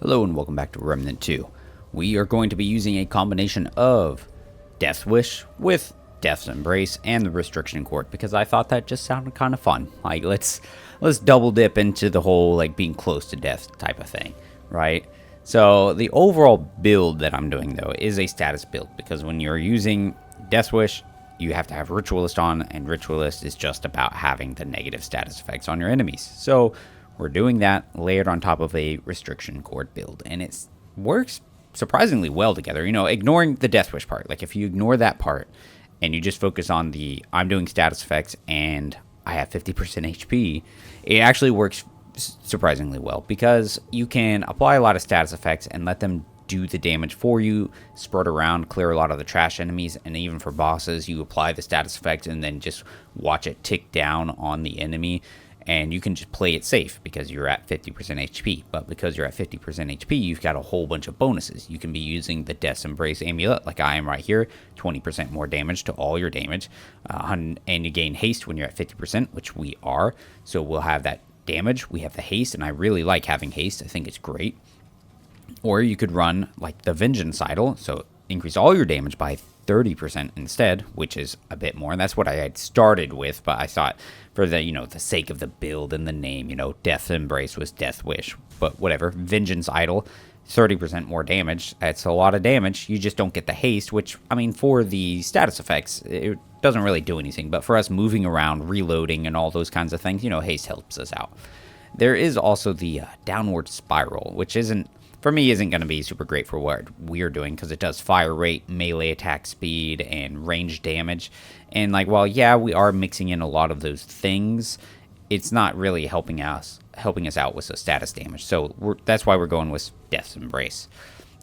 Hello and welcome back to Remnant 2. We are going to be using a combination of Deathwish with Death's Embrace and the Restriction Court because I thought that just sounded kind of fun. Like let's double dip into the whole like being close to death type of thing, right? So the overall build that I'm doing though is a status build because when you're using Deathwish, you have to have Ritualist on, and Ritualist is just about having the negative status effects on your enemies. So we're doing that layered on top of a Restriction Court build, and it works surprisingly well together. You know, ignoring the Deathwish part. Like, if you ignore that part and you just focus on the I'm doing status effects and I have 50% HP, it actually works surprisingly well because you can apply a lot of status effects and let them do the damage for you, spread around, clear a lot of the trash enemies, and even for bosses, you apply the status effects and then just watch it tick down on the enemy. And you can just play it safe because you're at 50% HP. But because you're at 50% HP, you've got a whole bunch of bonuses. You can be using the Death's Embrace amulet, like I am right here, 20% more damage to all your damage. And you gain haste when you're at 50%, which we are. So we'll have that damage. We have the haste, and I really like having haste. I think it's great. Or you could run like the Vengeance Idol, so increase all your damage by 30% instead, which is a bit more. And that's what I had started with, but I thought for the, the sake of the build and the name, Death Embrace was Deathwish, but whatever. Vengeance Idol, 30% more damage. That's a lot of damage. You just don't get the haste, which, I mean, for the status effects, it doesn't really do anything. But for us moving around, reloading, and all those kinds of things, haste helps us out. There is also the downward spiral, which for me, isn't going to be super great for what we're doing because it does fire rate, melee attack speed, and range damage. And while we are mixing in a lot of those things, it's not really helping us out with the status damage. So that's why we're going with Death's Embrace.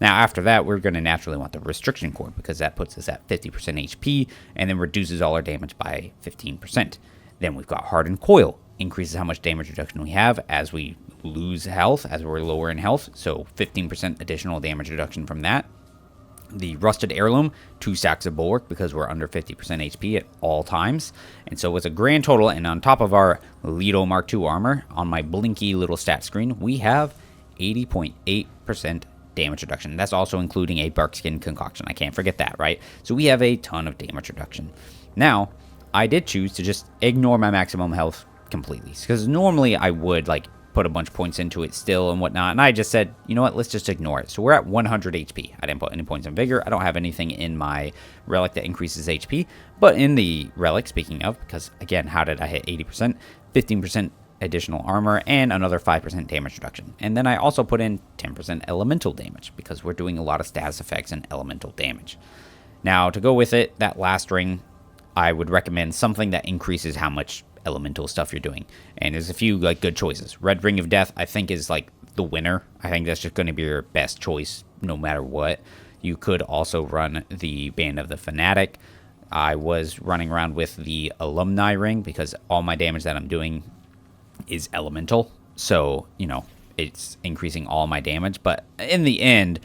Now, after that, we're going to naturally want the Restriction Court because that puts us at 50% HP and then reduces all our damage by 15%. Then we've got Hardened Coil. Increases how much damage reduction we have as we lose health, as we're lower in health, so 15% additional damage reduction from that. The Rusted Heirloom, 2 stacks of Bulwark because we're under 50% HP at all times, and so it's a grand total, and on top of our Leto Mark II armor, on my blinky little stat screen, we have 80.8% damage reduction. That's also including a Barkskin Concoction, I can't forget that, right? So we have a ton of damage reduction. Now, I did choose to just ignore my maximum health completely because normally I would put a bunch of points into it still and whatnot, and I just said, you know what, let's just ignore it. So we're at 100 HP. I didn't put any points in vigor. I don't have anything in my relic that increases HP, but in the relic, speaking of, because again, how did I hit 80%? 15% additional armor and another 5% damage reduction, and then I also put in 10% elemental damage because we're doing a lot of status effects and elemental damage. Now, to go with it, that last ring, I would recommend something that increases how much elemental stuff you're doing, and there's a few good choices. Red Ring of Death I think is the winner. I think that's just going to be your best choice no matter what. You could also run the Band of the Fanatic. I was running around with the Alumni Ring because all my damage that I'm doing is elemental, so it's increasing all my damage, but in the end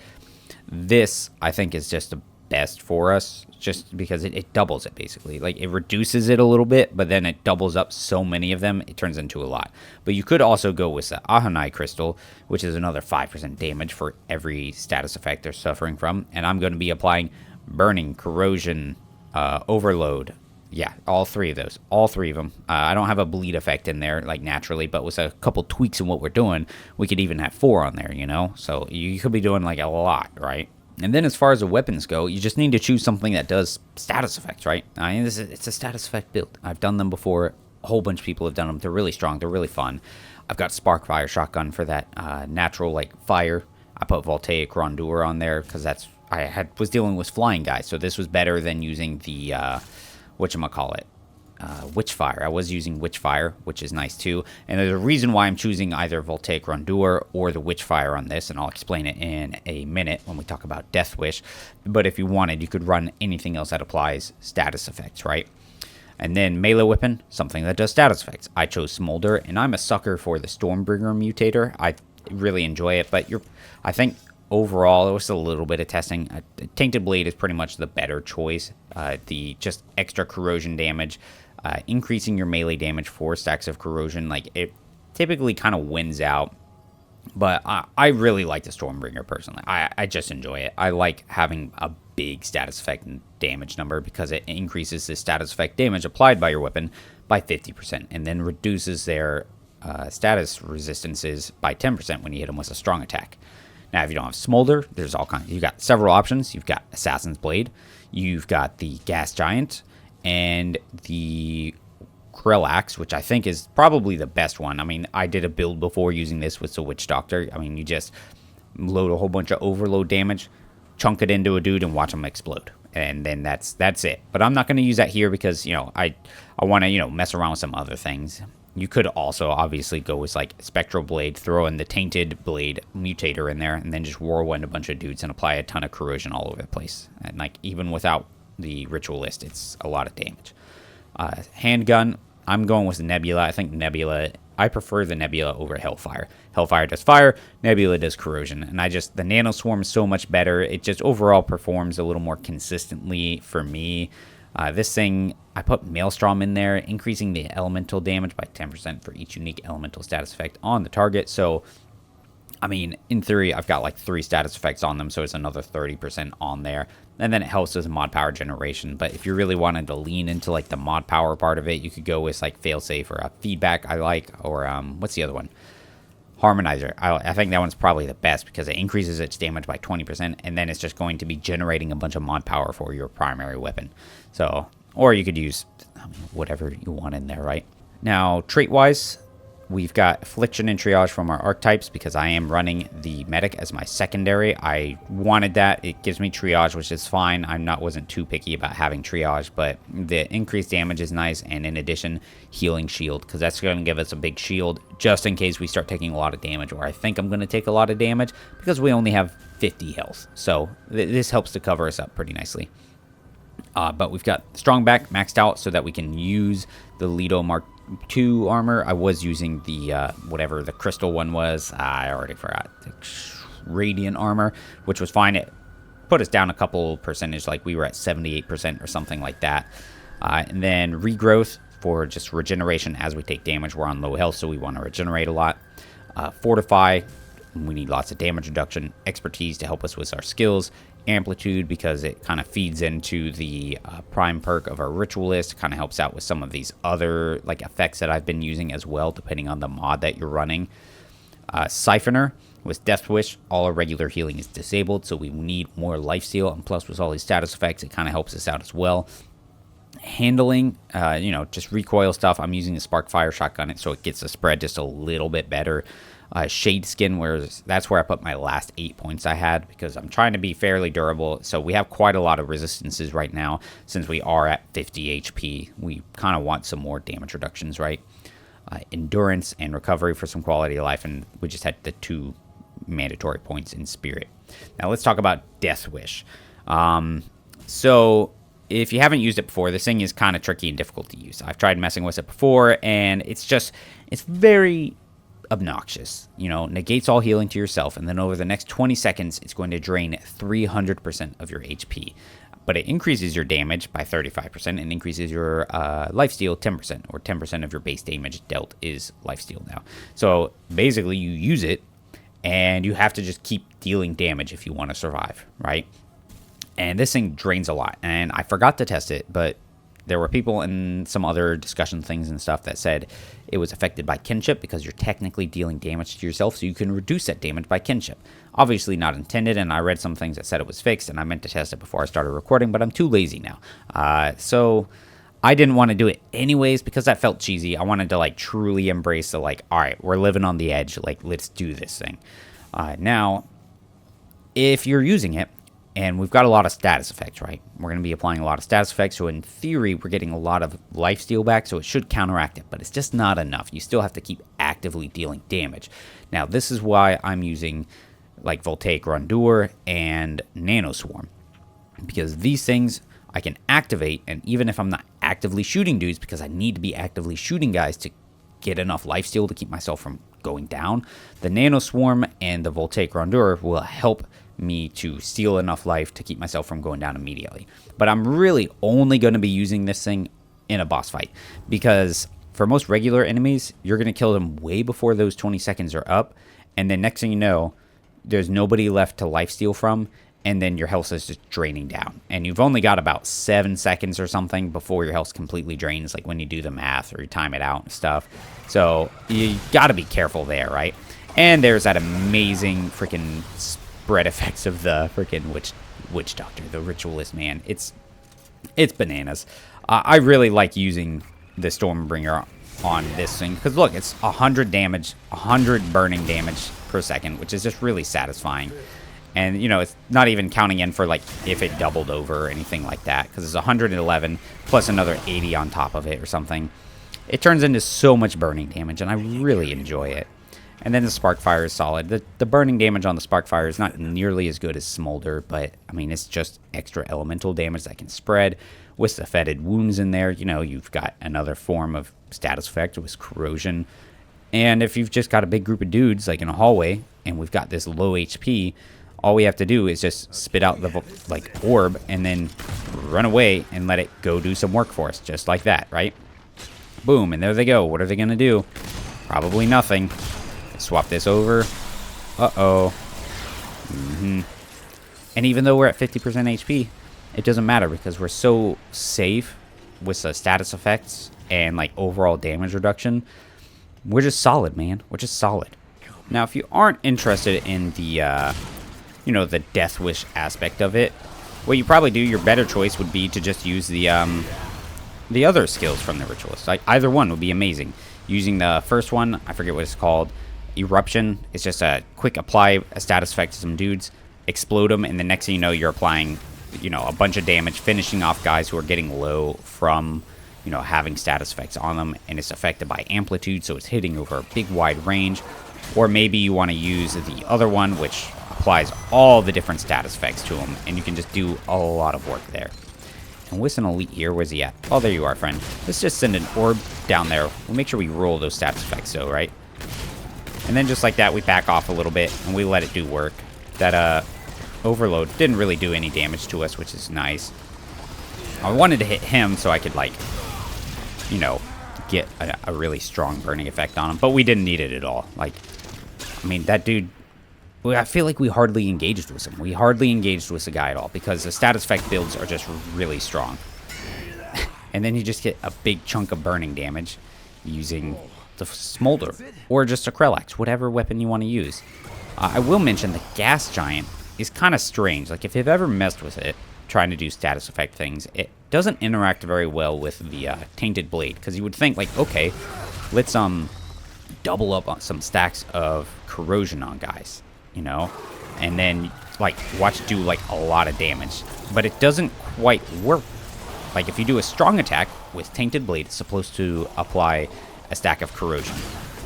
this I think is just the best for us just because it doubles it basically. It reduces it a little bit, but then it doubles up so many of them, it turns into a lot. But you could also go with the Ahunai Crystal, which is another 5% damage for every status effect they're suffering from. And I'm going to be applying Burning, Corrosion, Overload. Yeah, all three of them. I don't have a bleed effect in there naturally, but with a couple tweaks in what we're doing, we could even have 4 on there, So you could be doing a lot, right? And then as far as the weapons go, you just need to choose something that does status effects, right? I mean, it's a status effect build. I've done them before. A whole bunch of people have done them. They're really strong. They're really fun. I've got Sparkfire Shotgun for that natural fire. I put Voltaic Rondure on there because was dealing with flying guys, so this was better than using the whatchamacallit, Witchfire. I was using Witchfire, which is nice too. And there's a reason why I'm choosing either Voltaic Rondure or the Witchfire on this, and I'll explain it in a minute when we talk about Deathwish. But if you wanted, you could run anything else that applies status effects, right? And then Melee Weapon, something that does status effects. I chose Smolder, and I'm a sucker for the Stormbringer Mutator. I really enjoy it, but I think overall, it was a little bit of testing. Tainted Blade is pretty much the better choice. The just extra corrosion damage, increasing your melee damage 4 stacks of corrosion, it typically kind of wins out But I really like the Stormbringer personally. I just enjoy it. I like having a big status effect and damage number because it increases the status effect damage applied by your weapon by 50% and then reduces their status resistances by 10% when you hit them with a strong attack. Now, if you don't have Smolder, there's all kinds. You've got several options. You've got Assassin's Blade, you've got the Gas Giant, and the Krill Axe, which I think is probably the best one. I mean, I did a build before using this with the Witch Doctor. I mean, you just load a whole bunch of overload damage, chunk it into a dude, and watch him explode. And then that's it. But I'm not going to use that here because, I want to, mess around with some other things. You could also obviously go with like Spectral Blade, throw in the Tainted Blade Mutator in there, and then just whirlwind a bunch of dudes and apply a ton of corrosion all over the place. And like even without the Ritualist, it's a lot of damage. Handgun, I'm going with the Nebula. I think Nebula, I prefer the Nebula over Hellfire. Hellfire does fire, Nebula does corrosion. And the Nano Swarm is so much better. It just overall performs a little more consistently for me. This thing, I put Maelstrom in there, increasing the elemental damage by 10% for each unique elemental status effect on the target. So, I mean, in theory, I've got like 3 status effects on them, so it's another 30% on there. And then it helps with mod power generation. But if you really wanted to lean into like the mod power part of it, you could go with like Failsafe or a Feedback I like, or what's the other one? Harmonizer. I think that one's probably the best because it increases its damage by 20%, and then it's just going to be generating a bunch of mod power for your primary weapon. So, or you could use whatever you want in there, right? Now, trait-wise, we've got Affliction and Triage from our archetypes because I am running the Medic as my secondary. I wanted that. It gives me Triage, which is fine. Wasn't too picky about having Triage, but the increased damage is nice, and in addition, Healing Shield, because that's going to give us a big shield just in case we start taking a lot of damage, or I think I'm going to take a lot of damage because we only have 50 health. So this helps to cover us up pretty nicely. But we've got Strong Back maxed out so that we can use the Leto Mark II armor. I was using the, whatever the crystal one was. I already forgot. The Radiant armor, which was fine. It put us down a couple percentage, like we were at 78% or something like that. And then Regrowth for just regeneration as we take damage. We're on low health, so we want to regenerate a lot. Fortify, we need lots of damage reduction. Expertise to help us with our skills. Amplitude because it kind of feeds into the prime perk of our Ritualist. Kind of helps out with some of these other like effects that I've been using as well, depending on the mod that you're running. Siphoner with Deathwish, all our regular healing is disabled, so we need more lifesteal, and plus with all these status effects, it kind of helps us out as well. Handling, just recoil stuff. I'm using the Sparkfire shotgun, so it gets the spread just a little bit better. Shade Skin, that's where I put my last 8 points I had because I'm trying to be fairly durable. So we have quite a lot of resistances right now since we are at 50 HP. We kind of want some more damage reductions, right? Endurance and recovery for some quality of life, and we just had the 2 mandatory points in Spirit. Now let's talk about Deathwish. So if you haven't used it before, this thing is kind of tricky and difficult to use. I've tried messing with it before, and it's very obnoxious. Negates all healing to yourself, and then over the next 20 seconds, it's going to drain 300% of your HP. But it increases your damage by 35% and increases your lifesteal 10%, or 10% of your base damage dealt is lifesteal now. So basically, you use it, and you have to just keep dealing damage if you want to survive, right? And this thing drains a lot, and I forgot to test it, but there were people in some other discussion things and stuff that said it was affected by kinship because you're technically dealing damage to yourself, so you can reduce that damage by kinship. Obviously not intended, and I read some things that said it was fixed, and I meant to test it before I started recording, but I'm too lazy now. So I didn't want to do it anyways because that felt cheesy. I wanted to like truly embrace the all right, we're living on the edge, like let's do this thing. Now, if you're using it, and we've got a lot of status effects, right? We're going to be applying a lot of status effects, so in theory, we're getting a lot of lifesteal back, so it should counteract it, but it's just not enough. You still have to keep actively dealing damage. Now, this is why I'm using like Voltaic Rondure and Nano Swarm, because these things I can activate, and even if I'm not actively shooting dudes, because I need to be actively shooting guys to get enough lifesteal to keep myself from going down, the Nano Swarm and the Voltaic Rondure will help me to steal enough life to keep myself from going down immediately. But I'm really only going to be using this thing in a boss fight, because for most regular enemies, you're going to kill them way before those 20 seconds are up, and then next thing you know, there's nobody left to lifesteal from, and then your health is just draining down. And you've only got about 7 seconds or something before your health completely drains, like when you do the math or you time it out and stuff. So you gotta be careful there, right? And there's that amazing freaking spread effects of the freaking witch doctor, the ritualist, man. It's bananas. I really like using the Stormbringer on this thing because look, it's 100 damage, 100 burning damage per second, which is just really satisfying. And you know, it's not even counting in for like if it doubled over or anything like that, because it's 111 plus another 80 on top of it or something. It turns into so much burning damage, and I really enjoy it. And then the Sparkfire is solid. The burning damage on the Sparkfire is not nearly as good as Smolder, but I mean, it's just extra elemental damage that can spread. With the fetid wounds in there, you know, you've got another form of status effect with corrosion. And if you've just got a big group of dudes like in a hallway and we've got this low HP, all we have to do is just spit out the like orb and then run away and let it go do some work for us, just like that, right? Boom, and there they go. What are they gonna do? Probably nothing. Swap this over. Uh-oh. And even though we're at 50% HP, it doesn't matter because we're so safe with the status effects and like overall damage reduction. We're just solid, man. We're just solid. Now, if you aren't interested in the, you know, the Deathwish aspect of it, what you probably do, your better choice would be to just use the other skills from the Ritualist. Like either one would be amazing. Using the first one, I forget what it's called, Eruption. It's just a quick apply a status effect to some dudes, explode them, and the next thing you know, you're applying, you know, a bunch of damage, finishing off guys who are getting low from, you know, having status effects on them, and it's affected by amplitude, so it's hitting over a big wide range. Or maybe you want to use the other one, which applies all the different status effects to them, and you can just do a lot of work there. And with an elite here, where's he at? Oh, there you are, friend. Let's just send an orb down there. We'll make sure we roll those status effects, though, right? And then just like that, we back off a little bit, and we let it do work. That, Overload didn't really do any damage to us, which is nice. I wanted to hit him so I could, like, you know, get a really strong burning effect on him, but we didn't need it at all. Like, I mean, that dude, I feel like we hardly engaged with him. We hardly engaged with the guy at all because the status effect builds are just really strong. And then you just get a big chunk of burning damage using the Smolder or just a Krelax, whatever weapon you want to use. I will mention the Gas Giant is kind of strange. Like, if you've ever messed with it, trying to do status effect things, it doesn't interact very well with the Tainted Blade, because you would think, like, okay, let's double up on some stacks of corrosion on guys, you know, and then, like, watch it do, like, a lot of damage. But it doesn't quite work. Like, if you do a strong attack with Tainted Blade, it's supposed to apply a stack of corrosion.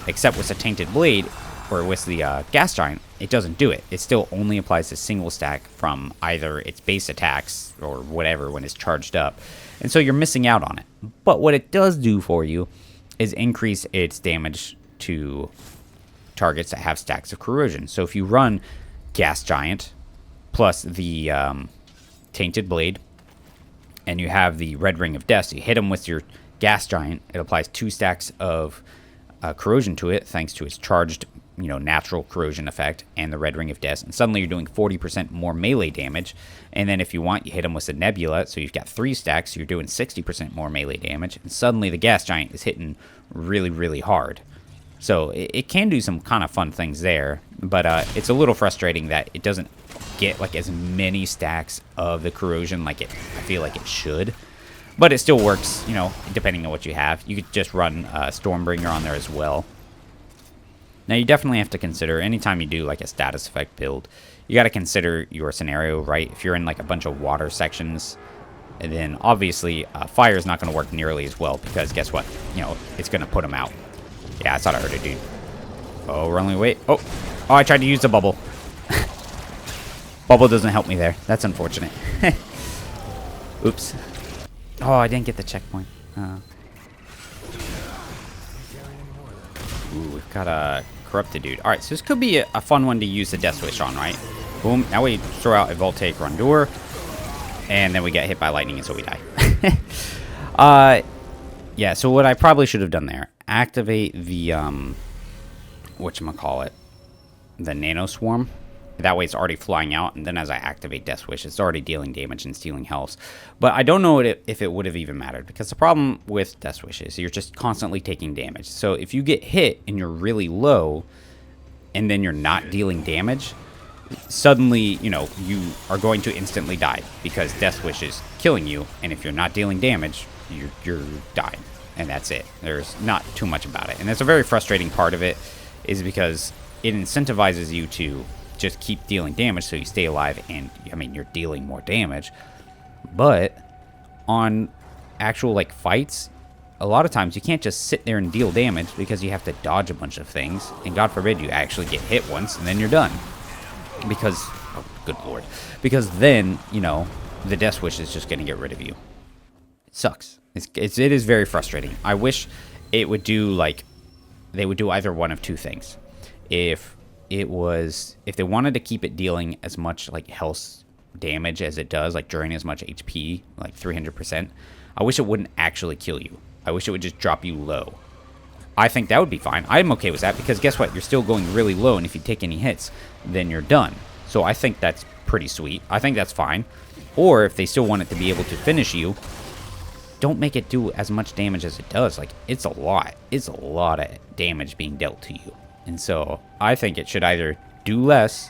Except with the Tainted Blade, or with the Gas Giant, it doesn't do it. It still only applies a single stack from either its base attacks or whatever when it's charged up. And so you're missing out on it. But what it does do for you is increase its damage to targets that have stacks of corrosion. So if you run Gas Giant plus the Tainted Blade, and you have the Red Ring of Death, so you hit them with your Gas Giant, it applies 2 stacks of corrosion to it, thanks to its charged, you know, natural corrosion effect and the Red Ring of Death, and suddenly you're doing 40% more melee damage. And then if you want, you hit them with the Nebula, so you've got 3 stacks, so you're doing 60% more melee damage, and suddenly the Gas Giant is hitting really, really hard. So it can do some kind of fun things there, but it's a little frustrating that it doesn't get like as many stacks of the corrosion like I feel like it should. But it still works, you know, depending on what you have. You could just run Stormbringer on there as well. Now, you definitely have to consider, anytime you do like a status effect build, you got to consider your scenario, right? If you're in like a bunch of water sections, and then obviously fire is not going to work nearly as well, because guess what? You know, it's going to put them out. Yeah, I thought I heard a dude. Oh, we're only wait. Oh, I tried to use the bubble. Bubble doesn't help me there. That's unfortunate. Oops. Oh, I didn't get the checkpoint. Ooh, we've got a corrupted dude. All right, so this could be a fun one to use the Deathwish on, right? Boom. Now we throw out a Voltaic Rondure, and then we get hit by lightning, and so we die. Yeah, so what I probably should have done there, activate the, whatchamacallit, the Nano Swarm. That way it's already flying out, and then as I activate Deathwish, it's already dealing damage and stealing health. But I don't know if it would have even mattered, because the problem with Deathwish is you're just constantly taking damage. So if you get hit and you're really low, and then you're not dealing damage, suddenly, you know, you are going to instantly die, because Deathwish is killing you, and if you're not dealing damage, you're dying. And that's it. There's not too much about it. And that's a very frustrating part of it, is because it incentivizes you to just keep dealing damage so you stay alive, and I mean, you're dealing more damage. But on actual like fights, a lot of times you can't just sit there and deal damage, because you have to dodge a bunch of things, and God forbid you actually get hit once and then you're done, because oh good lord, because then, you know, the Deathwish is just going to get rid of you. It sucks. It is very frustrating. I wish it would do, like, they would do either one of two things. If they wanted to keep it dealing as much like health damage as it does, like during as much HP, like 300%, I wish it wouldn't actually kill you. I wish it would just drop you low. I think that would be fine. I'm okay with that, because guess what? You're still going really low, and if you take any hits, then you're done. So I think that's pretty sweet. I think that's fine. Or if they still want it to be able to finish you, don't make it do as much damage as it does. Like, it's a lot. It's a lot of damage being dealt to you. And so I think it should either do less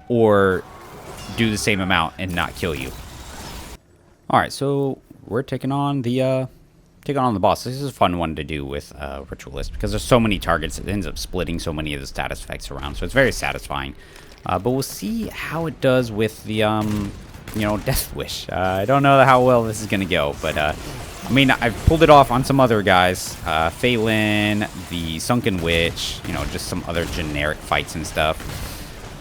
or do the same amount and not kill you. All right, so we're taking on the boss. This is a fun one to do with Ritualist, because there's so many targets. It ends up splitting so many of the status effects around, so it's very satisfying. But we'll see how it does with the you know, Deathwish. I don't know how well this is gonna go, but I mean, I've pulled it off on some other guys. Phelan, the Sunken Witch, you know, just some other generic fights and stuff.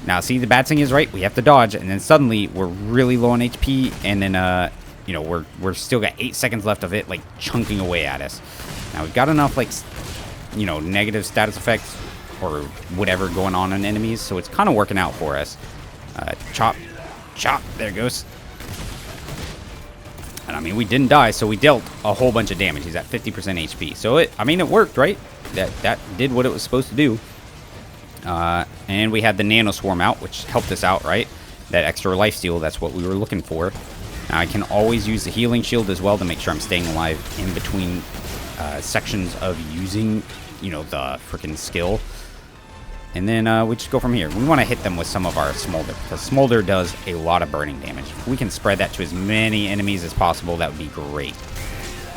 Now, see, the bad thing is, right, we have to dodge, and then suddenly we're really low on HP, and then, you know, we're still got 8 seconds left of it, like, chunking away at us. Now, we've got enough, like, you know, negative status effects or whatever going on in enemies, so it's kind of working out for us. Chop, chop, there it goes. And I mean, we didn't die, so we dealt a whole bunch of damage. He's at 50% HP. So I mean, it worked, right? That did what it was supposed to do. And we had the Nano Swarm out, which helped us out, right? That extra lifesteal, that's what we were looking for. Now, I can always use the healing shield as well to make sure I'm staying alive in between sections of using, you know, the freaking skill. And then we just go from here. We want to hit them with some of our Smolder, because Smolder does a lot of burning damage. If we can spread that to as many enemies as possible, that would be great.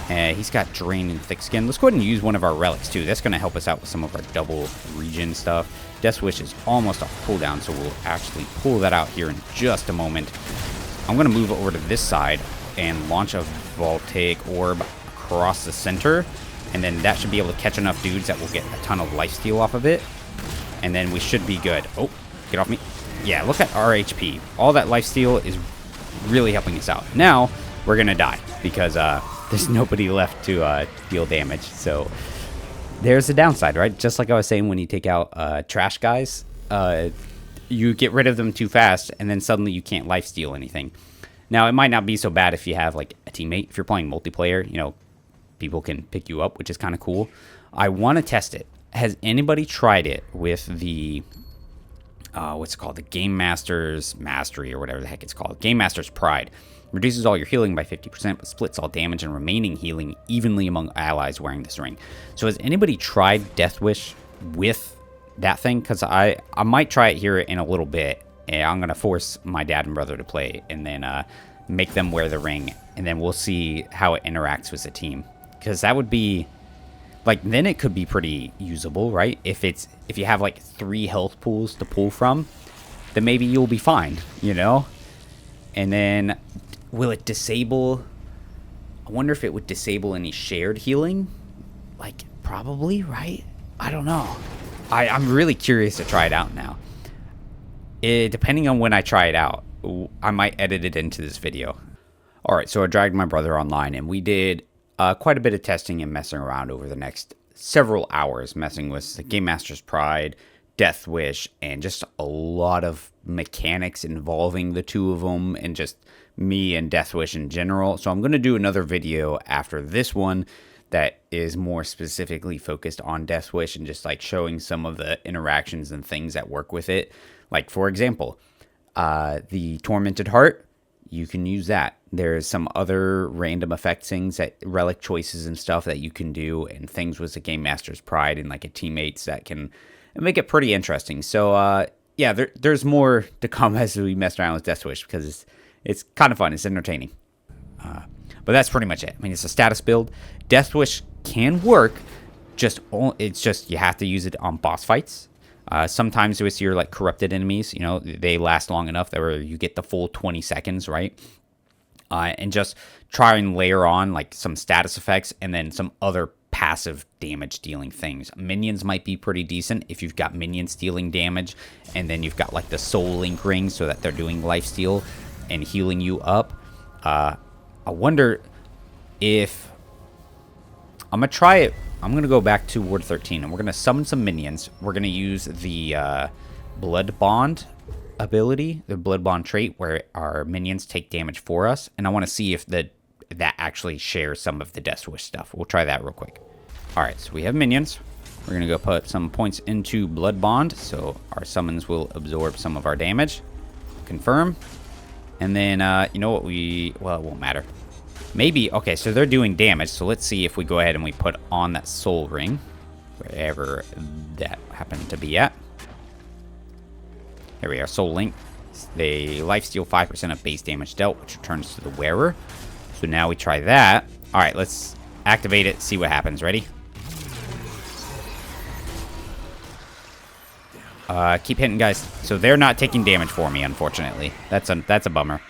He's got Drain and Thick Skin. Let's go ahead and use one of our relics, too. That's going to help us out with some of our double regen stuff. Deathwish is almost off cooldown, so we'll actually pull that out here in just a moment. I'm going to move over to this side and launch a Voltaic Orb across the center. And then that should be able to catch enough dudes that will get a ton of lifesteal off of it. And then we should be good. Oh, get off me. Yeah, look at our HP. All that lifesteal is really helping us out. Now, we're going to die, because there's nobody left to deal damage. So, there's the downside, right? Just like I was saying, when you take out trash guys, you get rid of them too fast, and then suddenly you can't lifesteal anything. Now, it might not be so bad if you have, like, a teammate. If you're playing multiplayer, you know, people can pick you up, which is kind of cool. I want to test it. Has anybody tried it with the, what's it called? The Game Master's Mastery, or whatever the heck it's called. Game Master's Pride. Reduces all your healing by 50%, but splits all damage and remaining healing evenly among allies wearing this ring. So has anybody tried Deathwish with that thing? Because I might try it here in a little bit. And I'm going to force my dad and brother to play, and then make them wear the ring. And then we'll see how it interacts with the team. Because that would be... like, then it could be pretty usable, right? If you have, like, 3 health pools to pull from, then maybe you'll be fine, you know? And then, will it disable... I wonder if it would disable any shared healing? Like, probably, right? I don't know. I'm really curious to try it out now. Depending on when I try it out, I might edit it into this video. Alright, so I dragged my brother online, and we did... quite a bit of testing and messing around over the next several hours, messing with the Game Master's Pride, Deathwish, and just a lot of mechanics involving the two of them, and just me and Deathwish in general. So I'm going to do another video after this one that is more specifically focused on Deathwish and just like showing some of the interactions and things that work with it. Like, for example, the Tormented Heart, you can use that. There's some other random effect things, that relic choices and stuff that you can do, and things with the Game Master's Pride and like a teammates that can make it pretty interesting. So yeah, there's more to come as we mess around with Deathwish, because it's kind of fun. It's entertaining. But that's pretty much it. I mean, it's a status build. Deathwish can work. It's just you have to use it on boss fights. Sometimes with your like corrupted enemies, you know, they last long enough that where you get the full 20 seconds, right? And just try and layer on like some status effects and then some other passive damage dealing things. Minions might be pretty decent if you've got minions dealing damage, and then you've got like the soul link rings so that they're doing lifesteal and healing you up. I wonder if I'm gonna try it. I'm gonna go back to Ward 13 and we're gonna summon some minions. We're gonna use the Blood Bond ability, the Blood Bond trait, where our minions take damage for us, and I want to see if that actually shares some of the Deathwish stuff. We'll try that real quick. All right, so we have minions. We're gonna go put some points into Blood Bond, so our summons will absorb some of our damage. Confirm. And then, you know what, well, it won't matter. Maybe, okay, so they're doing damage, so let's see if we go ahead and we put on that soul ring, wherever that happened to be at. There we are, soul link. They lifesteal 5% of base damage dealt, which returns to the wearer. So now we try that. All right, let's activate it, see what happens. Ready? Keep hitting, guys. So they're not taking damage for me, unfortunately. That's a bummer.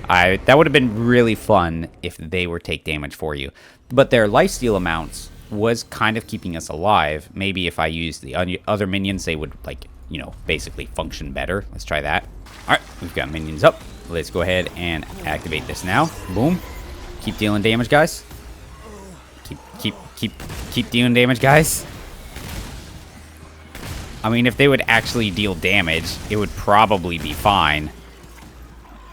That would have been really fun if they were take damage for you. But their lifesteal amounts was kind of keeping us alive. Maybe if I used the other minions, they would, like, you know, basically function better. Let's try that. All right, we've got minions up. Let's go ahead and activate this now. Boom. Keep dealing damage, guys. Keep dealing damage, guys. I mean, if they would actually deal damage, it would probably be fine.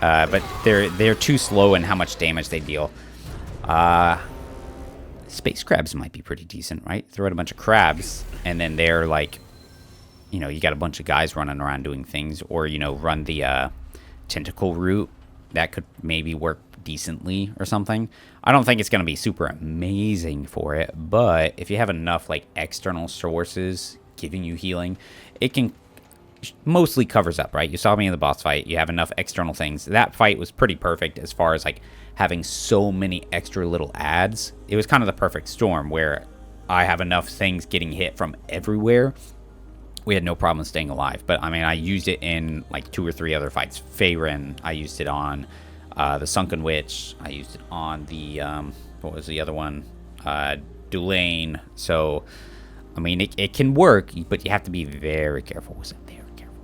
But they're too slow in how much damage they deal. Space crabs might be pretty decent, right? Throw out a bunch of crabs, and then they're like, you know, you got a bunch of guys running around doing things, or, you know, run the tentacle route. That could maybe work decently or something. I don't think it's going to be super amazing for it, but if you have enough like external sources giving you healing, it can mostly covers up, right? You saw me in the boss fight. You have enough external things. That fight was pretty perfect as far as like having so many extra little adds. It was kind of the perfect storm where I have enough things getting hit from everywhere. We had no problem staying alive. But I mean, I used it in like 2 or 3 other fights. Feyrin, I used it on the Sunken Witch. I used it on the what was the other one? Dulain. So I mean, it can work, but you have to be very careful with it. Very careful.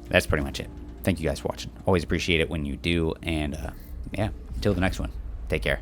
That's pretty much it. Thank you guys for watching. Always appreciate it when you do. And yeah, until the next one, take care.